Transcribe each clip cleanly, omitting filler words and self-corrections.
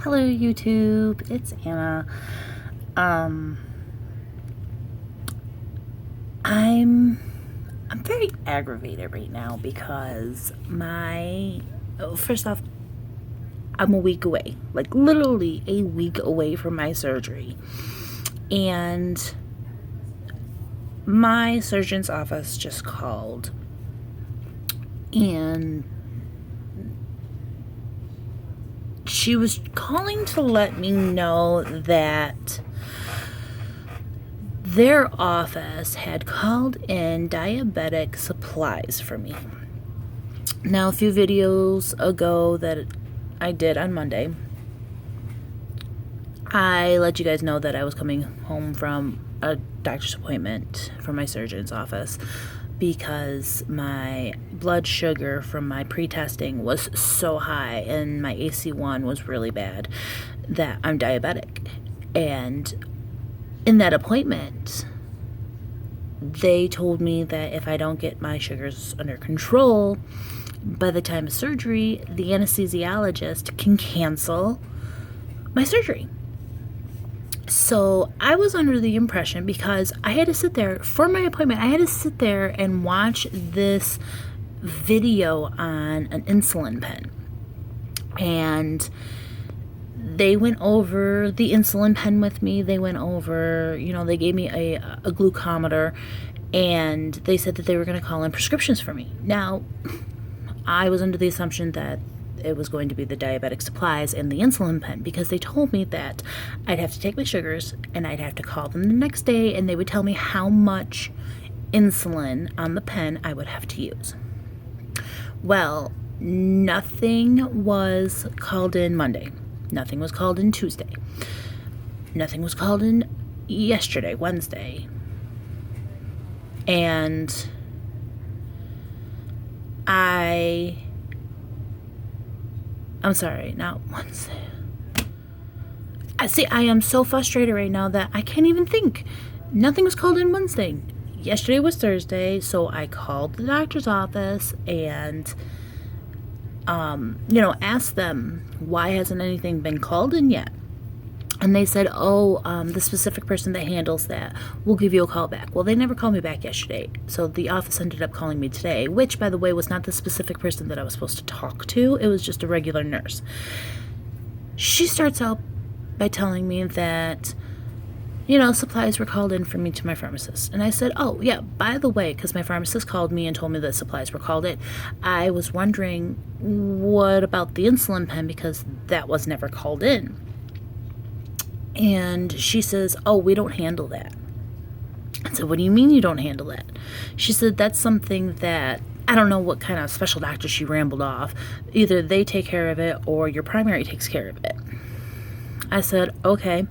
Hello YouTube, it's Anna. I'm very aggravated right now because first off, I'm a week away, like literally a week away from my surgery. And my surgeon's office just called and she was calling to let me know that their office had called in diabetic supplies for me. Now, a few videos ago that I did on Monday, I let you guys know that I was coming home from a doctor's appointment from my surgeon's office because my blood sugar from my pre-testing was so high and my AC1 was really bad that I'm diabetic. And in that appointment, they told me that if I don't get my sugars under control by the time of surgery, the anesthesiologist can cancel my surgery. So I was under the impression, because I had to sit there for my appointment, I had to sit there and watch this video on an insulin pen. And they went over the insulin pen with me. They went over, they gave me a glucometer, and they said that they were going to call in prescriptions for me. Now, I was under the assumption that it was going to be the diabetic supplies and the insulin pen, because they told me that I'd have to take my sugars and I'd have to call them the next day and they would tell me how much insulin on the pen I would have to use. Well, nothing was called in Monday. Nothing was called in Tuesday. Nothing was called in yesterday, Wednesday. And I'm sorry, not Wednesday. I am so frustrated right now that I can't even think. Nothing was called in Wednesday. Yesterday was Thursday, so I called the doctor's office and asked them, why hasn't anything been called in yet? And they said, the specific person that handles that will give you a call back. Well, they never called me back yesterday. So the office ended up calling me today, which, by the way, was not the specific person that I was supposed to talk to. It was just a regular nurse. She starts out by telling me that, supplies were called in for me to my pharmacist. And I said, oh, yeah, by the way, because my pharmacist called me and told me that supplies were called in, I was wondering, what about the insulin pen? Because that was never called in. And she says, oh, we don't handle that. I said, what do you mean you don't handle that? She said, that's something that, I don't know what kind of special doctor she rambled off. Either they take care of it or your primary takes care of it. I said, okay,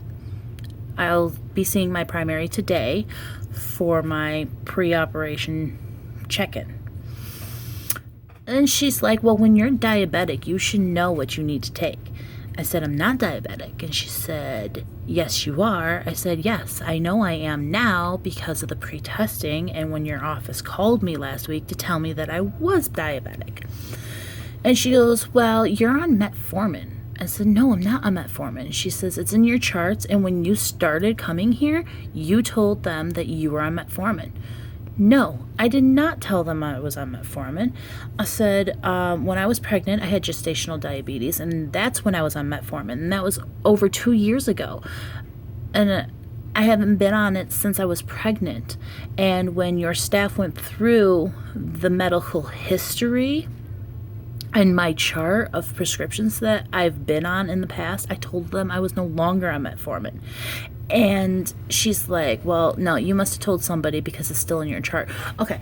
I'll be seeing my primary today for my pre-operation check-in. And she's like, well, when you're diabetic, you should know what you need to take. I said, I'm not diabetic. And she said, yes, you are. I said, yes, I know I am now because of the pre-testing and when your office called me last week to tell me that I was diabetic. And she goes, well, you're on metformin. I said, no, I'm not on metformin. She says, it's in your charts, and when you started coming here, you told them that you were on metformin. No, I did not tell them I was on metformin. I said, when I was pregnant, I had gestational diabetes, and that's when I was on metformin, and that was over 2 years ago. And I haven't been on it since I was pregnant. And when your staff went through the medical history and my chart of prescriptions that I've been on in the past, I told them I was no longer on metformin. And she's like, well, no, you must have told somebody because it's still in your chart. Okay.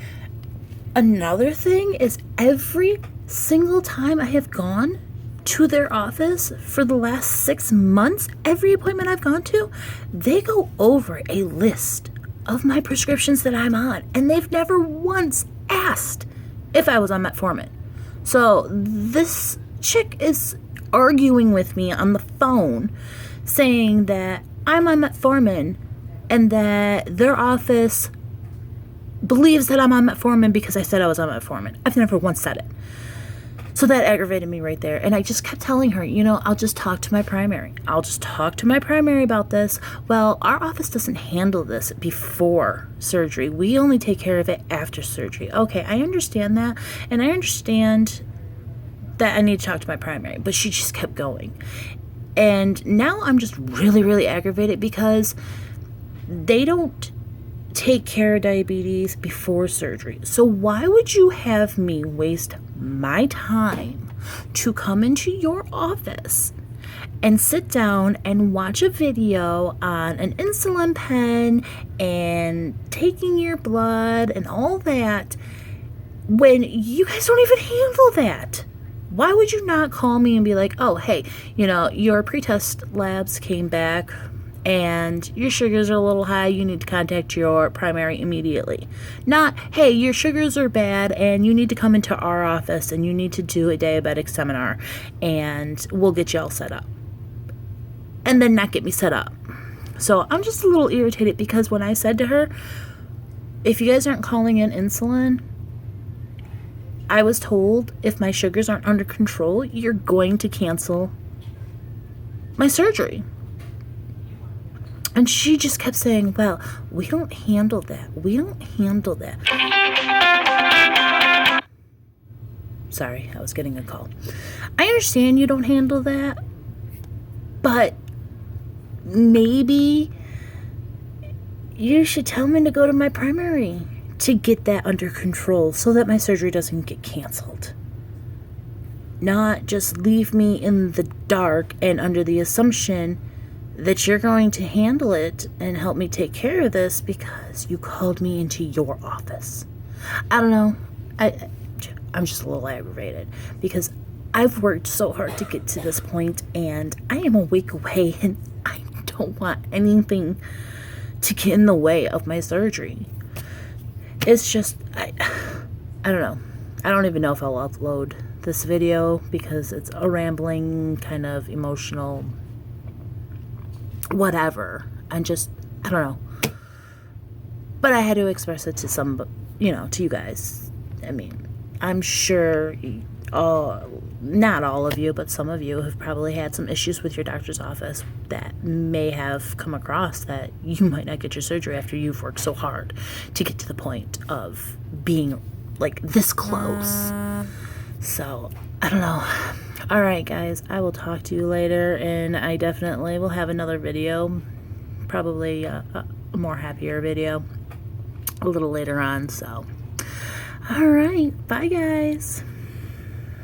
Another thing is, every single time I have gone to their office for the last 6 months, every appointment I've gone to, they go over a list of my prescriptions that I'm on. And they've never once asked if I was on metformin. So this chick is arguing with me on the phone saying that I'm on metformin and that their office believes that I'm on metformin because I said I was on metformin. I've never once said it. So that aggravated me right there. And I just kept telling her, you know, I'll just talk to my primary. I'll just talk to my primary about this. Well, our office doesn't handle this before surgery. We only take care of it after surgery. Okay, I understand that. And I understand that I need to talk to my primary. But she just kept going. And now I'm just really, really aggravated because they don't take care of diabetes before surgery. So why would you have me waste my time to come into your office and sit down and watch a video on an insulin pen and taking your blood and all that when you guys don't even handle that? Why would you not call me and be like, oh, hey, you know, your pretest labs came back and your sugars are a little high, you need to contact your primary immediately. Not, hey, your sugars are bad and you need to come into our office and you need to do a diabetic seminar and we'll get you all set up. And then not get me set up. So I'm just a little irritated because when I said to her, if you guys aren't calling in insulin, I was told if my sugars aren't under control, you're going to cancel my surgery. And she just kept saying, well, we don't handle that. We don't handle that. Sorry, I was getting a call. I understand you don't handle that, but maybe you should tell me to go to my primary to get that under control so that my surgery doesn't get canceled. Not just leave me in the dark and under the assumption that you're going to handle it and help me take care of this because you called me into your office. I don't know. I'm just a little aggravated because I've worked so hard to get to this point and I am a week away and I don't want anything to get in the way of my surgery. It's just, I don't know. I don't even know if I'll upload this video because it's a rambling, kind of emotional whatever. I don't know. But I had to express it to some, you know, to you guys. I mean, I'm sure not all of you, but some of you have probably had some issues with your doctor's office that may have come across that you might not get your surgery after you've worked so hard to get to the point of being like this close. So, I don't know. All right, guys, I will talk to you later, and I definitely will have another video, probably a more happier video a little later on. So, all right, bye, guys.